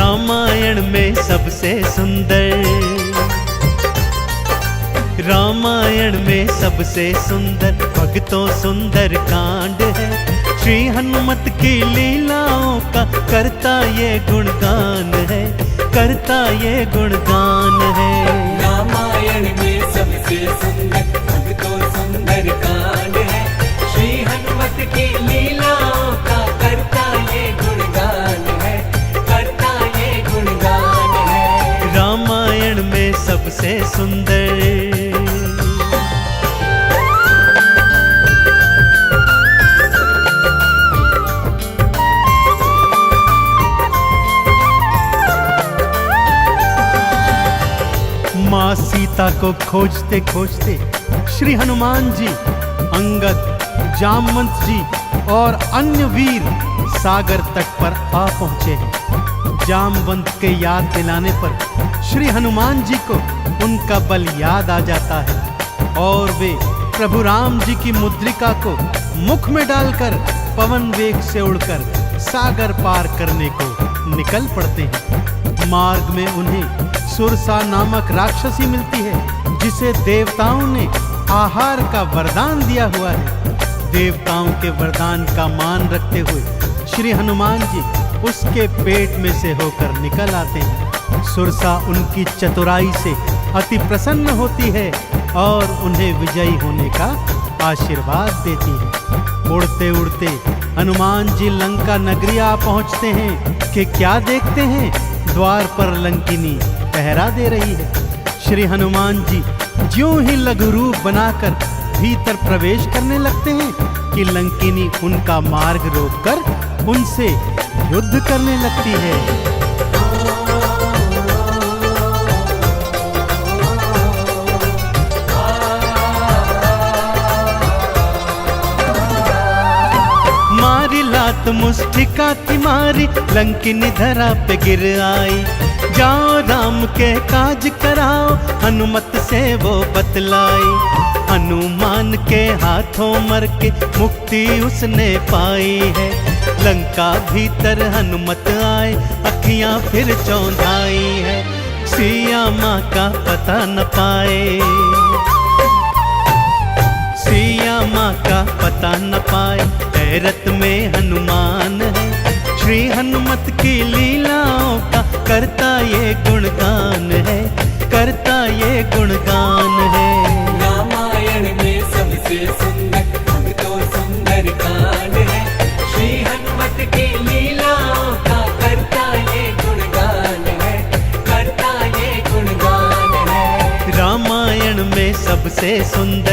रामायण में सबसे सुंदर, रामायण में सबसे सुंदर भक्तों सुंदर कांड है। श्री हनुमत की लीलाओं का करता ये गुणगान है, करता ये गुणगान है। रामायण में सबसे सुंदर भक्तों सुंदर कांड है। श्री हनुमत की लीलाओं का करता ये गुणगान है, करता ये गुणगान है। रामायण में सबसे सुंदर। माँ सीता को खोजते खोजते श्री हनुमान जी, अंगद, जामवंत जी और अन्य वीर सागर तट पर आ पहुंचे हैं। जामवंत के याद दिलाने पर श्री हनुमान जी को उनका बल याद आ जाता है और वे प्रभु राम जी की मुद्रिका को मुख में डालकर पवन वेग से उड़कर सागर पार करने को निकल पड़ते हैं। मार्ग में उन्हें सुरसा नामक राक्षसी मिलती है, जिसे देवताओं ने आहार का वरदान दिया हुआ है। देवताओं के वरदान का मान रखते हुए श्री हनुमान जी उसके पेट में से होकर निकल आते हैं। सुरसा उनकी चतुराई से अति प्रसन्न होती है और उन्हें विजयी होने का आशीर्वाद देती है। उड़ते उड़ते हनुमान जी लंका नगरी आ पहुंचते हैं कि क्या देखते हैं, द्वार पर लंकिनी पहरा दे रही है। श्री हनुमान जी ज्यों ही लघु रूप बनाकर भीतर प्रवेश करने लगते हैं कि लंकिनी उनका मार्ग रोककर उनसे युद्ध करने लगती है। मारी लात मुष्टिका की मारी, लंकिनी धरा पे गिर आई। जाओ राम के काज कराओ, हनुमत से वो बतलाई। हनुमान के हाथों मर के मुक्ति उसने पाई है। लंका भीतर हनुमत आए, अखियां फिर चौंधाई है। सिया माँ का पता न पाए, सिया माँ का पता न पाए। हैरत में हनुमान है, श्री हनुमत की लीलाओं का करता ये गुणगान है, करता ये गुणगान है। रामायण में सबसे सुंदर भक्तों सुंदर कांड है। श्री हनुमत की लीलाओं का करता ये गुणगान है, करता ये गुणगान है। रामायण में सबसे सुंदर।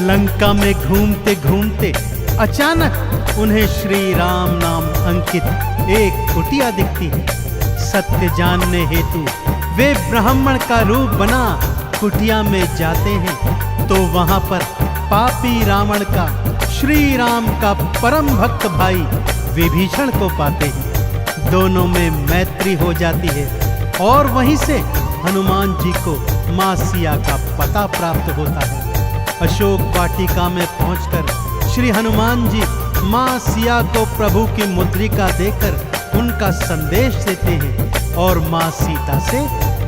लंका में घूमते घूमते अचानक उन्हें श्री राम नाम अंकित एक कुटिया दिखती है। सत्य जानने हेतु वे ब्राह्मण का रूप बना कुटिया में जाते हैं तो वहां पर पापी रावण का श्री राम का परम भक्त भाई विभीषण को पाते हैं। दोनों में मैत्री हो जाती है और वहीं से हनुमान जी को माँ सिया का पता प्राप्त होता है। अशोक वाटिका में पहुंचकर श्री हनुमान जी माँ सिया को प्रभु की मुद्रिका देकर उनका संदेश देते हैं और माँ सीता से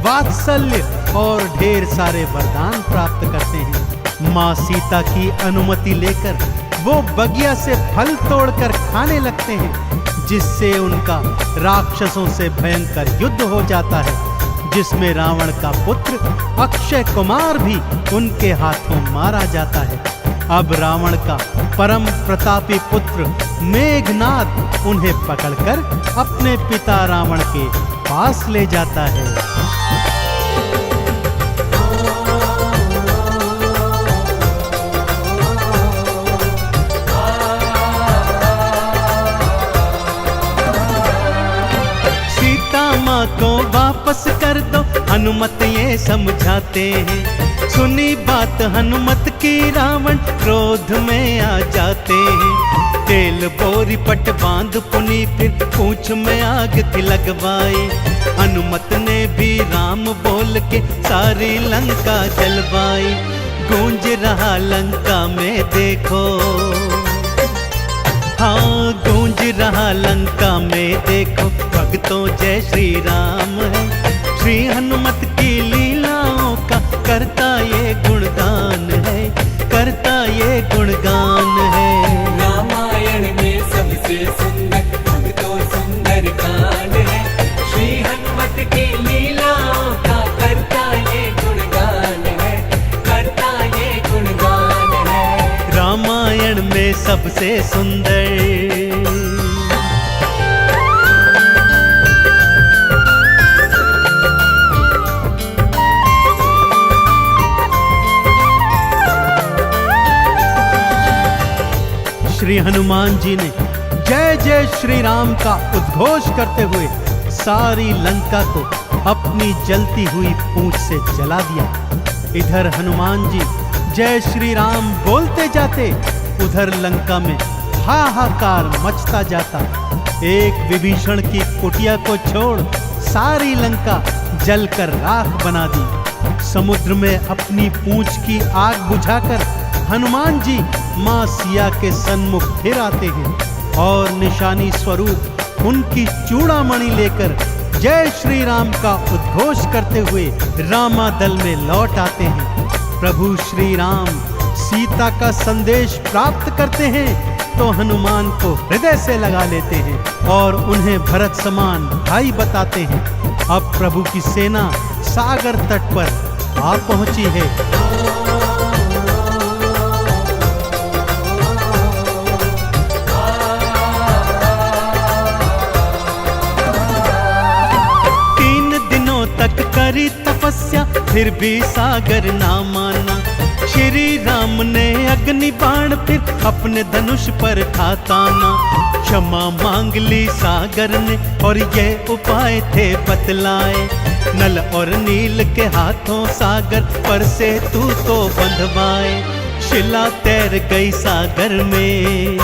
वात्सल्य और ढेर सारे वरदान प्राप्त करते हैं। माँ सीता की अनुमति लेकर वो बगिया से फल तोड़कर खाने लगते हैं, जिससे उनका राक्षसों से भयंकर युद्ध हो जाता है, जिसमें रावण का पुत्र अक्षय कुमार भी उनके हाथों मारा जाता है। अब रावण का परम प्रतापी पुत्र मेघनाद उन्हें पकड़कर अपने पिता रावण के पास ले जाता है। माँ को वापस कर दो, हनुमत ये समझाते हैं। सुनी बात हनुमत की रावण क्रोध में आ जाते हैं। तेल बोरी पट बांध पुनी फिर पूंछ में आग की लगवाई। हनुमत ने भी राम बोल के सारी लंका जलवाई। गूंज रहा लंका में देखो, हाँ गूंज रहा लंका में देखो, भक्तों जय श्री राम है। श्री हनुमत की लीलाओं का करता ये गुणगान है, करता ये गुणगान है। रामायण में सबसे सुंदर भक्तों सुंदर कांड है। श्री हनुमत की लीलाओं का करता ये गुणगान है, करता ये गुणगान है। रामायण में सबसे सुंदर। श्री हनुमान जी ने जय जय श्री राम का उद्घोष करते हुए सारी लंका को अपनी जलती हुई पूंछ से जला दिया। इधर हनुमान जी जय श्री राम बोलते जाते, उधर लंका में हाहाकार मचता जाता। एक विभीषण की कुटिया को छोड़ सारी लंका जलकर राख बना दी। समुद्र में अपनी पूंछ की आग बुझाकर हनुमान जी मां सिया के सन्मुख फिर आते हैं और निशानी स्वरूप उनकी चूड़ामणि लेकर जय श्री राम का उद्घोष करते हुए रामादल में लौट आते हैं। प्रभु श्री राम सीता का संदेश प्राप्त करते हैं तो हनुमान को हृदय से लगा लेते हैं और उन्हें भरत समान भाई बताते हैं। अब प्रभु की सेना सागर तट पर आ पहुंची है। तक करी तपस्या फिर भी सागर ना माना। श्री राम ने अग्नि बाण फिर अपने धनुष पर था ताना। क्षमा मांग ली सागर ने और ये उपाय थे बतलाए। नल और नील के हाथों सागर पर से तू तो बंधवाए। शिला तैर गई सागर में,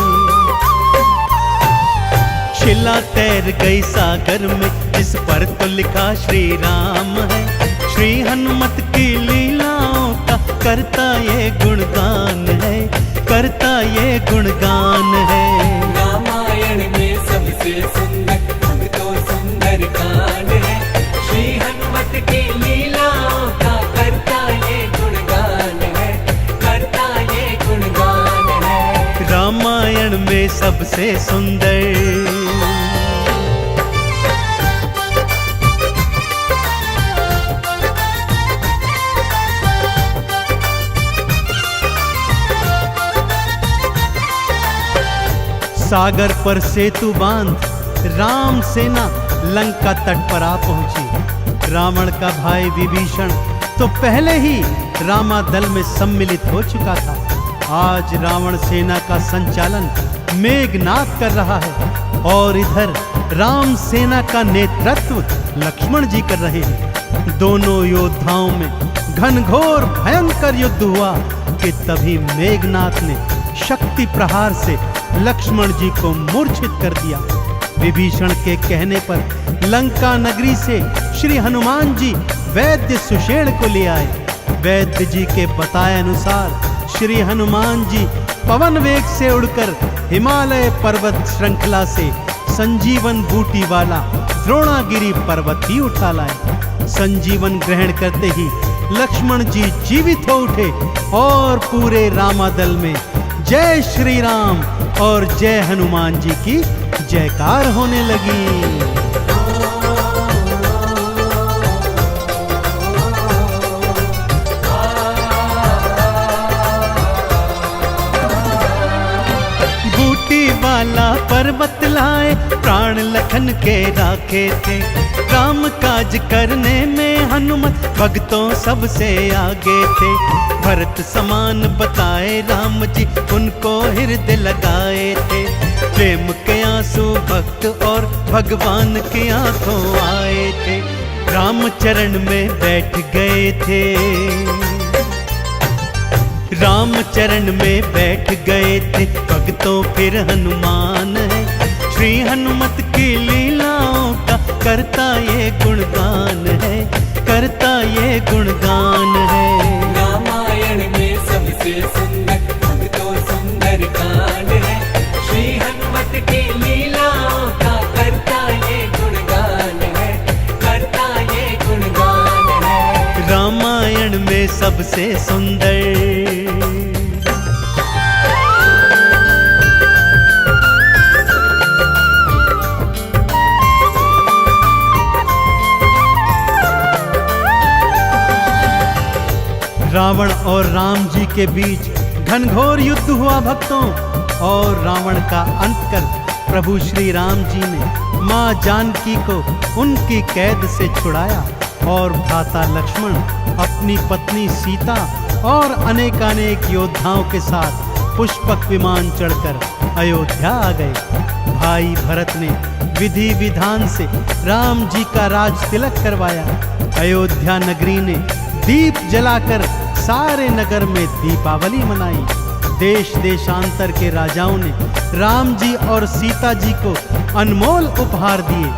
शिला तैर गई सागर में, जिस पर तो लिखा श्री राम है। श्री हनुमत की लीलाओं का करता ये गुणगान है, करता ये गुणगान है। रामायण में सबसे सुंदर भक्तों सुंदर कांड है। श्री हनुमत की लीलाओं का करता ये गुणगान है, करता ये गुणगान है। रामायण में सबसे सुंदर। सागर पर सेतु बांध राम सेना लंका तट पर आ पहुंची। रावण का भाई विभीषण तो पहले ही रामादल में सम्मिलित हो चुका था। आज रावण सेना का संचालन मेघनाद कर रहा है और इधर राम सेना का नेतृत्व लक्ष्मण जी कर रहे हैं। दोनों योद्धाओं में घनघोर भयंकर युद्ध हुआ कि तभी मेघनाद ने शक्ति प्रहार से लक्ष्मण जी को मूर्छित कर दिया। विभीषण के कहने पर लंका नगरी से श्री हनुमान जी वैद्य सुषेण को ले आए। वैद्य जी के बताए अनुसार श्री हनुमान जी पवन वेग से उड़कर हिमालय पर्वत श्रृंखला से संजीवन बूटी वाला द्रोणागिरी पर्वत ही उठा लाए। संजीवन ग्रहण करते ही लक्ष्मण जी जीवित हो उठे और पूरे रामादल में जय श्री राम और जय हनुमान जी की जयकार होने लगी। वाला पर्वत लाए प्राण लखन के राखे थे। राम काज करने में हनुमत भक्तों सबसे आगे थे। भरत समान बताए राम जी उनको हृदय लगाए थे। प्रेम के आंसू भक्त और भगवान की आंखों आए थे। राम चरण में बैठ गए थे। राम चरण में बैठ गए थे भक्तों फिर हनुमान है। श्री हनुमत की लीलाओं का करता ये गुणगान है, करता गुणगान है। रामायण में सबसे सुंदर भक्तों सुंदर कांड है। श्री हनुमत की लीलाओं का करता ये गुणगान है, करता ये गुणगान है। रामायण में सबसे सुंदर। रावण और राम जी के बीच घनघोर युद्ध हुआ भक्तों, और रावण का अंत कर प्रभु श्री राम जी ने माँ जानकी को उनकी कैद से छुड़ाया, और भ्राता लक्ष्मण अपनी पत्नी सीता और अनेकानेक योद्धाओं के साथ पुष्पक विमान चढ़कर अयोध्या आ गए। भाई भरत ने विधि विधान से राम जी का राज तिलक करवाया। अयोध्या नगरी ने दीप जलाकर सारे नगर में दीपावली मनाई। देश देशांतर के राजाओं ने राम जी और सीता जी को अनमोल उपहार दिए।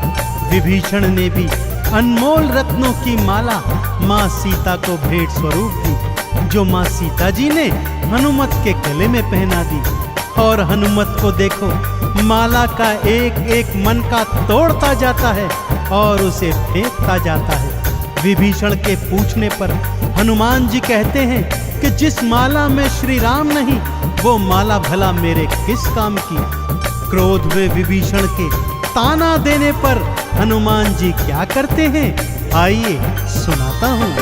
विभीषण ने भी अनमोल रत्नों की माला माँ सीता को भेंट स्वरूप दी, जो माँ सीता जी ने हनुमत के गले में पहना दी। और हनुमत को देखो, माला का एक एक मन का तोड़ता जाता है और उसे फेंकता जाता है। विभीषण के पूछने पर हनुमान जी कहते हैं कि जिस माला में श्री राम नहीं, वो माला भला मेरे किस काम की। क्रोध में विभीषण के ताना देने पर हनुमान जी क्या करते हैं, आइए सुनाता हूँ।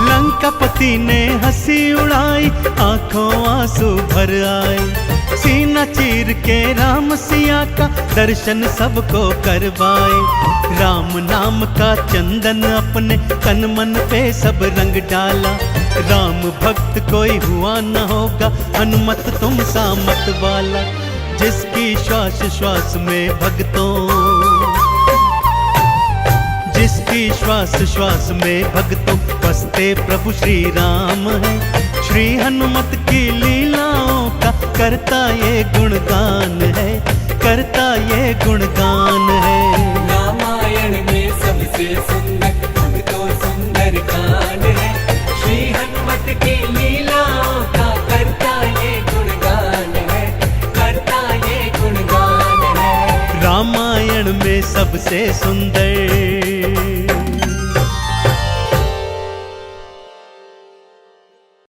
लंकापति ने हंसी उड़ाई, आंखों आंसू भर आए। सीना चीर के राम सिया का दर्शन सबको करवाए। राम नाम का चंदन अपने तन मन पे सब रंग डाला। राम भक्त कोई हुआ न होगा, हनुमत तुम सा मत वाला। जिसकी श्वास श्वास में भक्तों, जिसकी श्वास श्वास में भक्तों बसते प्रभु श्री राम है। श्री हनुमत की लीलाओं का करता ये गुणगान है, करता ये गुणगान है। रामायण में सबसे सुंदर भक्तों सुंदर कांड है। श्री हनुमत की लीलाओं का करता ये गुणगान है, करता ये गुणगान है। रामायण में सबसे सुंदर।